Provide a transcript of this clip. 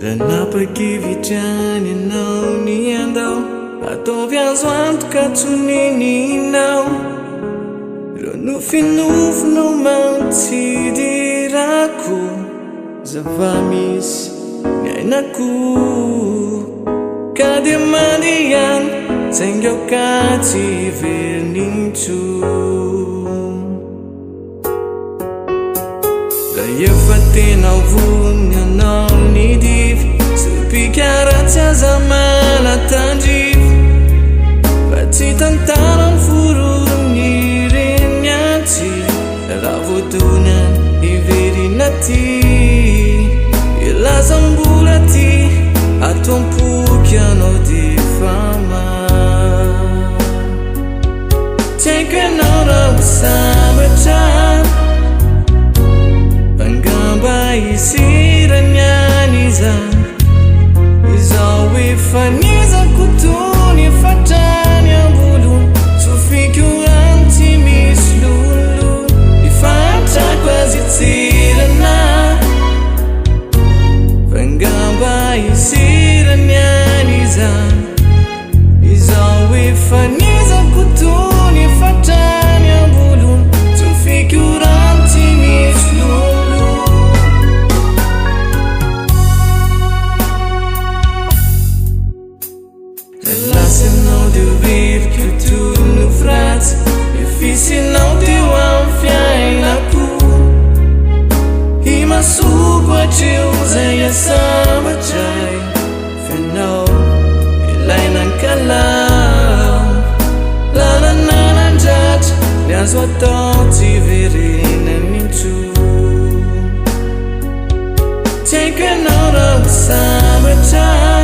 Ranapakivitany ianao ny andao ataovy azo antoka tsonininao Reo nofinofinao mantsidirako Zava-misy ny ainako Ka dia mandiany Saingaoka tsy verintso Raha efa tena voniny anao ny divy Supikaratsy aza manatandrivy Fa tsy tantara ny forony reny antsy Raha voadonany iverina ty Ilazam-bola ty Atompoky anao defa Tiaiko ianao raha ho sambatra Angamba isirany any izany Izao efa nizako tony fatrany ambolony Tsofiko rano tsy misy lolo Ifantrako azy tsirana Angamba isirany any izany Izao efa nizako tony fatrany ambolony Tsofiko rano tsy misy lolo Relasinao deu rivoka toy Nofy ratsy Ifisinao teo amin'ny fiainako Imasoko hatreo zay asambatray Fianao ilaina ny kalao Lalana nandratra Ny azo atao tsy verena mintso Tiaiko ianao raha ho sambatra